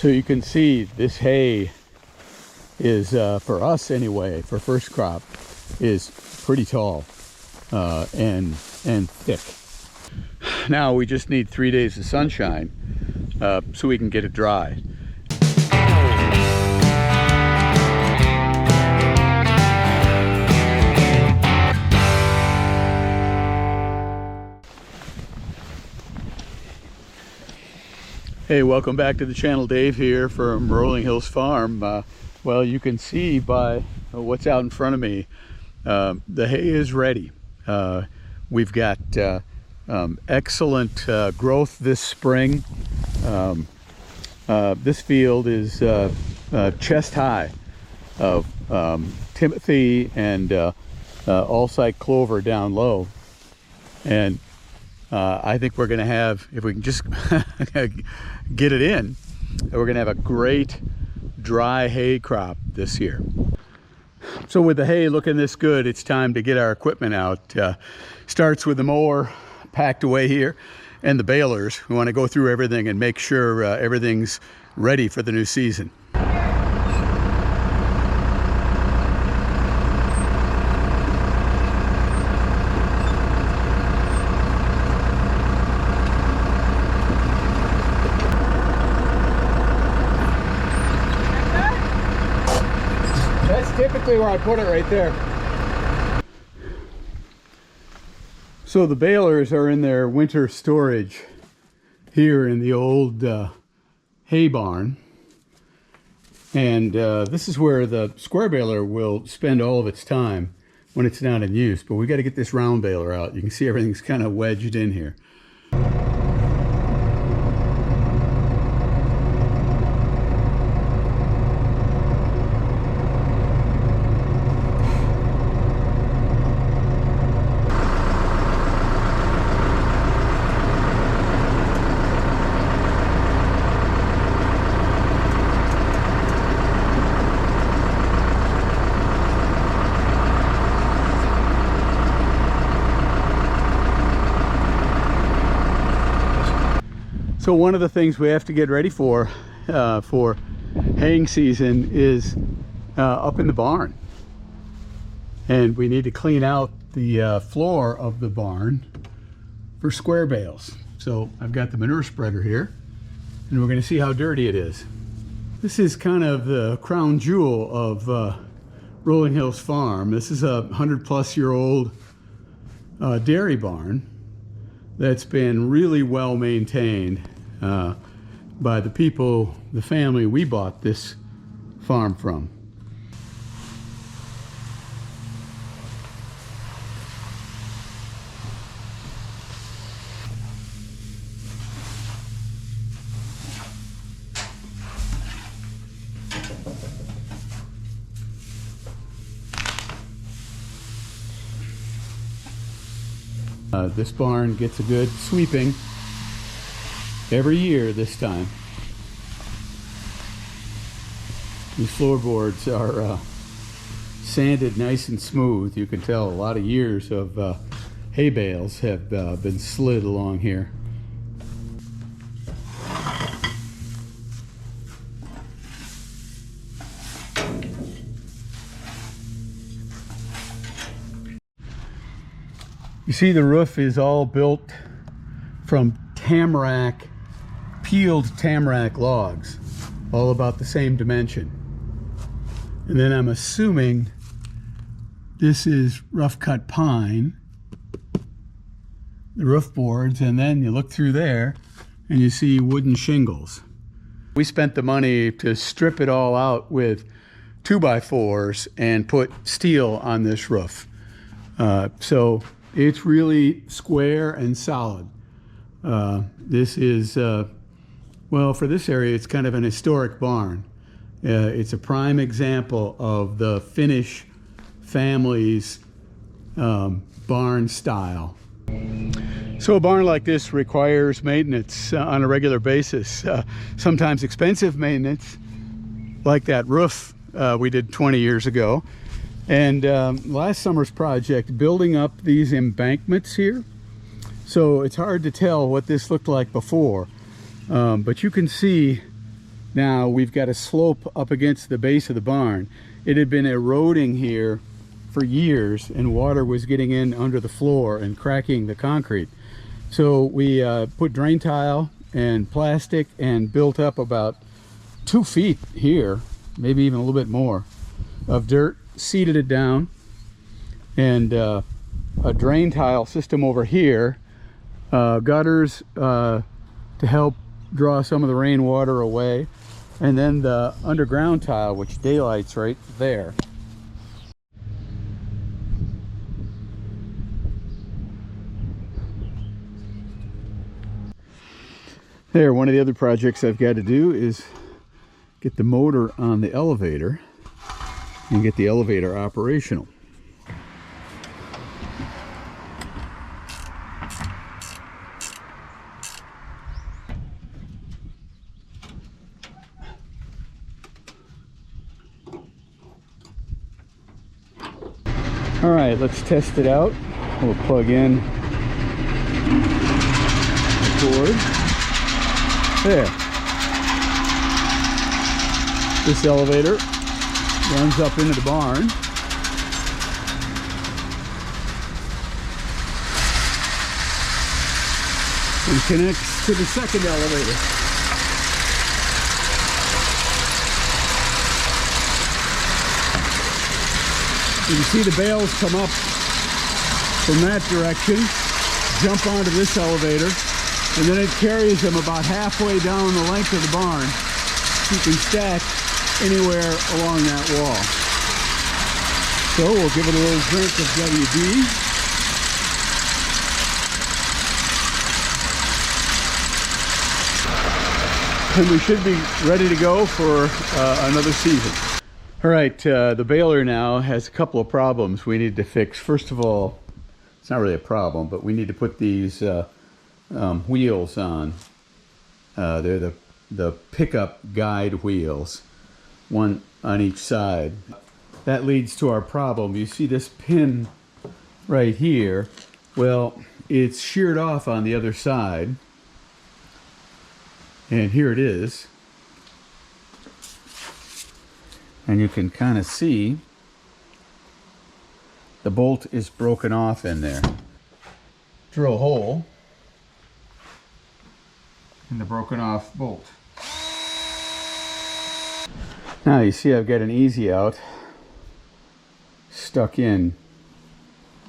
So you can see this hay is, for us anyway, for first crop, is pretty tall and thick. Now we just need 3 days of sunshine so we can get it dry. Hey, welcome back to the channel. Dave here from Rolling Hills Farm. Well, you can see by what's out in front of me, the hay is ready. We've got excellent growth this spring. This field is chest high of timothy and all-site clover down low. And I think we're going to have, if we can just get it in, we're going to have a great dry hay crop this year. So with the hay looking this good, it's time to get our equipment out. Starts with the mower packed away here and the balers. We want to go through everything and make sure everything's ready for the new season. Typically where I put it, right there. So the balers are in their winter storage here in the old hay barn, and this is where the square baler will spend all of its time when it's not in use. But we got to get this round baler out. You can see everything's kind of wedged in here. So one of the things we have to get ready for haying season is up in the barn. And we need to clean out the floor of the barn for square bales. So I've got the manure spreader here, and we're going to see how dirty it is. This is kind of the crown jewel of Rolling Hills Farm. This is a 100-plus-year-old dairy barn that's been really well maintained by the people, the family we bought this farm from. This barn gets a good sweeping every year this time. These floorboards are sanded nice and smooth. You can tell a lot of years of hay bales have been slid along here. You see the roof is all built from tamarack, peeled tamarack logs, all about the same dimension. And then I'm assuming this is rough cut pine, the roof boards, and then you look through there and you see wooden shingles. We spent the money to strip it all out with 2x4s and put steel on this roof. So it's really square and solid. This is, well, for this area, it's kind of an historic barn. It's a prime example of the Finnish family's barn style. So a barn like this requires maintenance on a regular basis, sometimes expensive maintenance, like that roof we did 20 years ago. And last summer's project, building up these embankments here. So it's hard to tell what this looked like before, but you can see Now we've got a slope up against the base of the barn. It had been eroding here for years, and water was getting in under the floor and cracking the concrete. So we put drain tile and plastic and built up about 2 feet here, maybe even a little bit more, of dirt, seeded it down, and a drain tile system over here, gutters to help draw some of the rainwater away, and then the underground tile, which daylights right there. There, one of the other projects I've got to do is get the motor on the elevator and get the elevator operational. All right, let's test it out. We'll plug in the cord. There. This elevator runs up into the barn. And connects to the second elevator. You can see the bales come up from that direction, jump onto this elevator, and then it carries them about halfway down the length of the barn. You can stack anywhere along that wall. So we'll give it a little drink of WD. And we should be ready to go for another season. All right, the baler now has a couple of problems we need to fix. First of all, it's not really a problem, but we need to put these wheels on. They're the pickup guide wheels, one on each side. That leads to our problem. You see this pin right here? Well, it's sheared off on the other side. And here it is. And you can kind of see the bolt is broken off in there. Drill a hole in the broken off bolt. Now you see I've got an easy out stuck in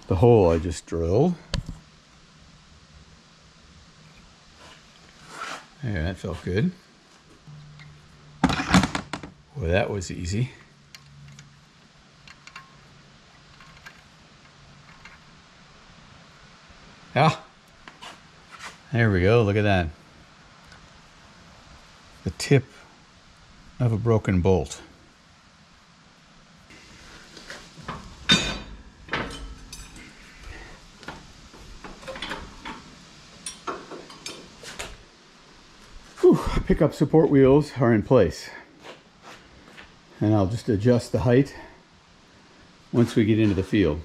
the hole I just drilled. There, that felt good. Well, that was easy. Ah, there we go. Look at that. The tip of a broken bolt. Whew, pickup support wheels are in place. And I'll just adjust the height once we get into the field.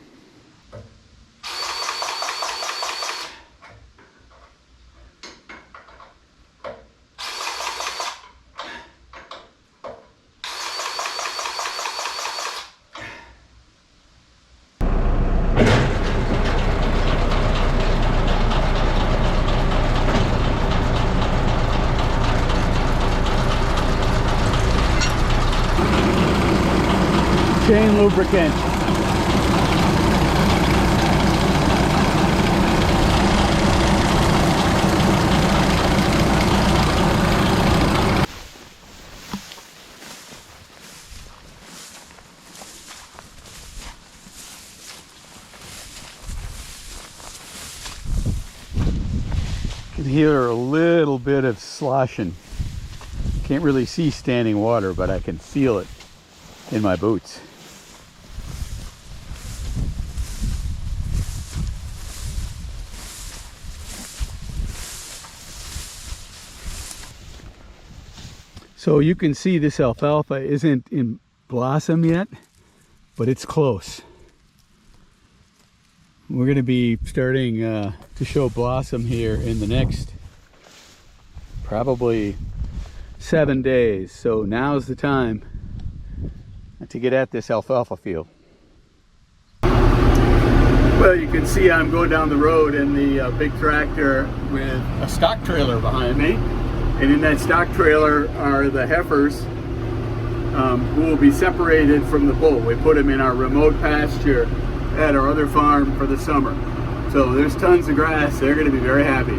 Chain lubricant. You can hear a little bit of sloshing. Can't really see standing water, but I can feel it in my boots. So you can see this alfalfa isn't in blossom yet, but it's close. We're going to be starting to show blossom here in the next probably 7 days. So now's the time to get at this alfalfa field. Well, you can see I'm going down the road in the big tractor with a stock trailer behind me. And in that stock trailer are the heifers who will be separated from the bull. We put them in our remote pasture at our other farm for the summer. So there's tons of grass. They're going to be very happy.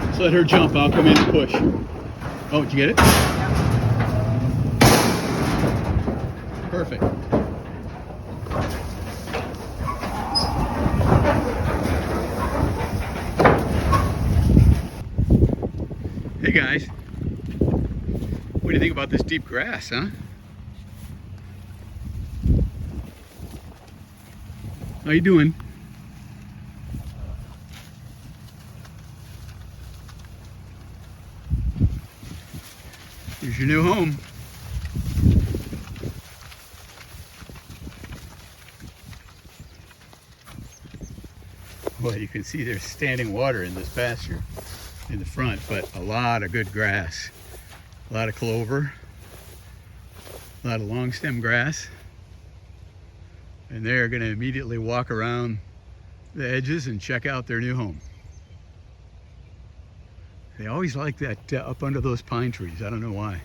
Let's let her jump. I'll come in and push. Oh, did you get it? Perfect. Hey guys, what do you think about this deep grass, huh? How you doing? Here's your new home. Well, you can see there's standing water in this pasture in the front, but a lot of good grass. A lot of clover, a lot of long stem grass. And they're going to immediately walk around the edges and check out their new home. They always like that up under those pine trees. I don't know why.